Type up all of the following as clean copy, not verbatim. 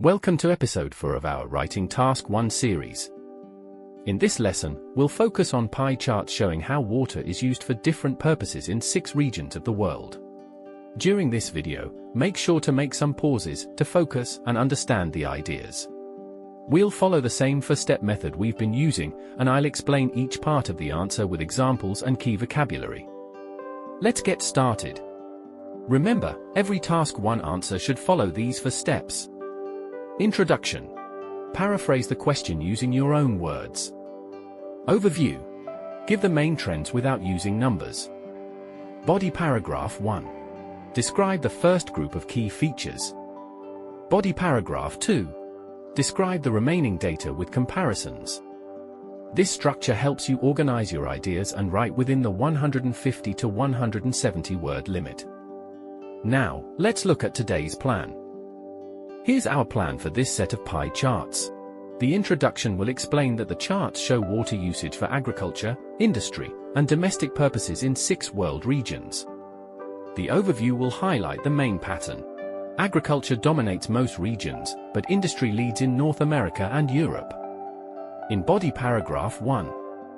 Welcome to episode 4 of our Writing Task 1 series. In this lesson, we'll focus on pie charts showing how water is used for different purposes in 6 regions of the world. During this video, make sure to make some pauses to focus and understand the ideas. We'll follow the same 4-step method we've been using, and I'll explain each part of the answer with examples and key vocabulary. Let's get started. Remember, every Task 1 answer should follow these 4 steps. Introduction. Paraphrase the question using your own words. Overview. Give the main trends without using numbers. Body paragraph 1. Describe the first group of key features. Body paragraph 2. Describe the remaining data with comparisons. This structure helps you organize your ideas and write within the 150 to 170 word limit. Now, let's look at today's plan. Here's our plan for this set of pie charts. The introduction will explain that the charts show water usage for agriculture, industry, and domestic purposes in 6 world regions. The overview will highlight the main pattern. Agriculture dominates most regions, but industry leads in North America and Europe. In body paragraph 1,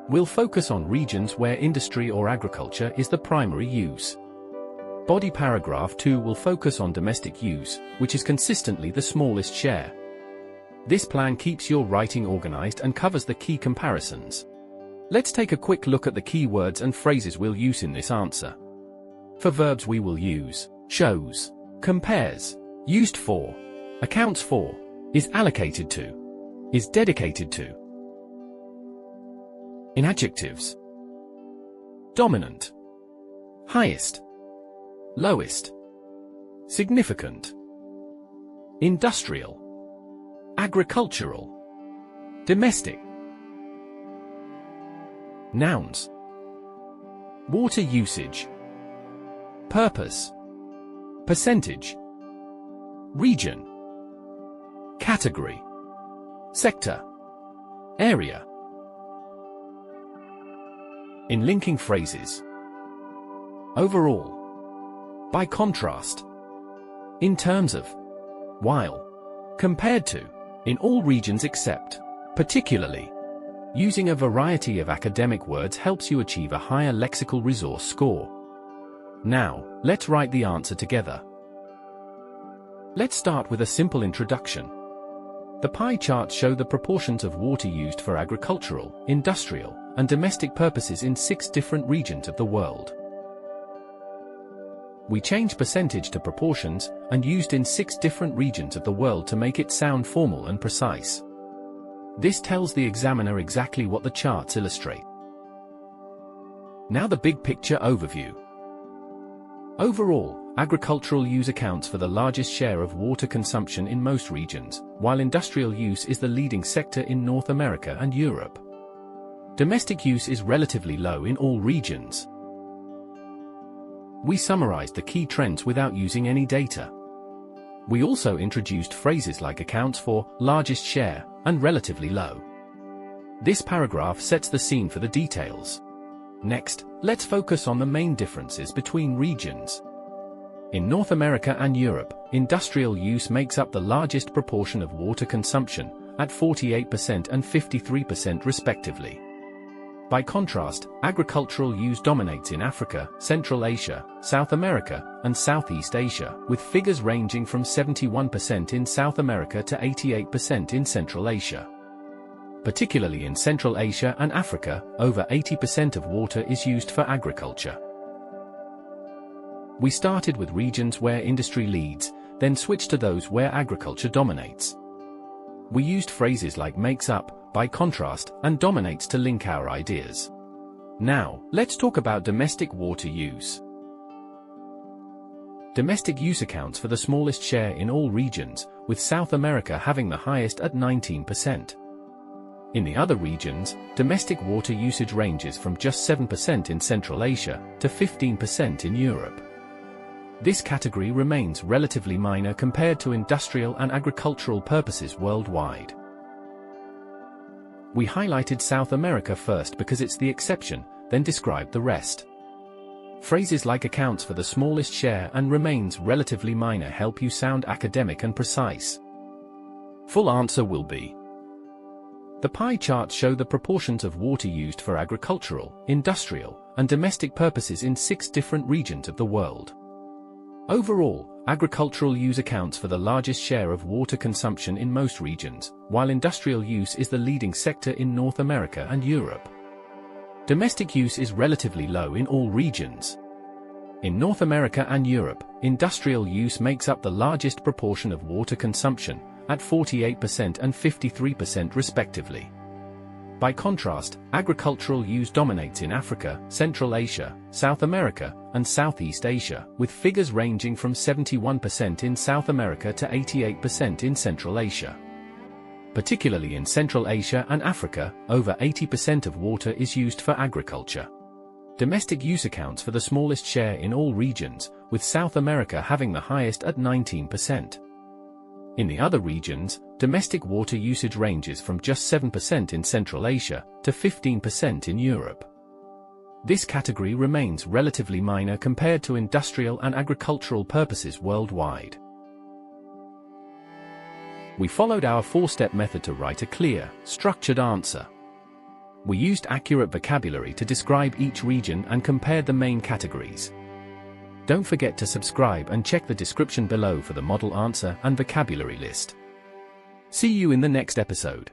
we'll focus on regions where industry or agriculture is the primary use. Body paragraph 2 will focus on domestic use, which is consistently the smallest share. This plan keeps your writing organized and covers the key comparisons. Let's take a quick look at the key words and phrases we'll use in this answer. For verbs we will use shows, compares, used for, accounts for, is allocated to, is dedicated to. In adjectives: dominant, highest, lowest, significant, industrial, agricultural, domestic. Nouns: water usage, purpose, percentage, region, category, sector, area. In linking phrases: overall, by contrast, in terms of, while, compared to, in all regions except, particularly. Using a variety of academic words helps you achieve a higher lexical resource score. Now, let's write the answer together. Let's start with a simple introduction. The pie charts show the proportions of water used for agricultural, industrial, and domestic purposes in 6 different regions of the world. We changed percentage to proportions and used in 6 different regions of the world to make it sound formal and precise. This tells the examiner exactly what the charts illustrate. Now the big picture overview. Overall, agricultural use accounts for the largest share of water consumption in most regions, while industrial use is the leading sector in North America and Europe. Domestic use is relatively low in all regions. We summarized the key trends without using any data. We also introduced phrases like accounts for, largest share, and relatively low. This paragraph sets the scene for the details. Next, let's focus on the main differences between regions. In North America and Europe, industrial use makes up the largest proportion of water consumption, at 48% and 53% respectively. By contrast, agricultural use dominates in Africa, Central Asia, South America, and Southeast Asia, with figures ranging from 71% in South America to 88% in Central Asia. Particularly in Central Asia and Africa, over 80% of water is used for agriculture. We started with regions where industry leads, then switched to those where agriculture dominates. We used phrases like makes up, by contrast, and dominates to link our ideas. Now, let's talk about domestic water use. Domestic use accounts for the smallest share in all regions, with South America having the highest at 19%. In the other regions, domestic water usage ranges from just 7% in Central Asia to 15% in Europe. This category remains relatively minor compared to industrial and agricultural purposes worldwide. We highlighted South America first because it's the exception, then described the rest. Phrases like accounts for the smallest share and remains relatively minor help you sound academic and precise. Full answer will be. The pie charts show the proportions of water used for agricultural, industrial, and domestic purposes in 6 different regions of the world. Overall, agricultural use accounts for the largest share of water consumption in most regions, while industrial use is the leading sector in North America and Europe. Domestic use is relatively low in all regions. In North America and Europe, industrial use makes up the largest proportion of water consumption, at 48% and 53% respectively. By contrast, agricultural use dominates in Africa, Central Asia, South America, and Southeast Asia, with figures ranging from 71% in South America to 88% in Central Asia. Particularly in Central Asia and Africa, over 80% of water is used for agriculture. Domestic use accounts for the smallest share in all regions, with South America having the highest at 19%. In the other regions, domestic water usage ranges from just 7% in Central Asia to 15% in Europe. This category remains relatively minor compared to industrial and agricultural purposes worldwide. We followed our 4-step method to write a clear, structured answer. We used accurate vocabulary to describe each region and compared the main categories. Don't forget to subscribe and check the description below for the model answer and vocabulary list. See you in the next episode.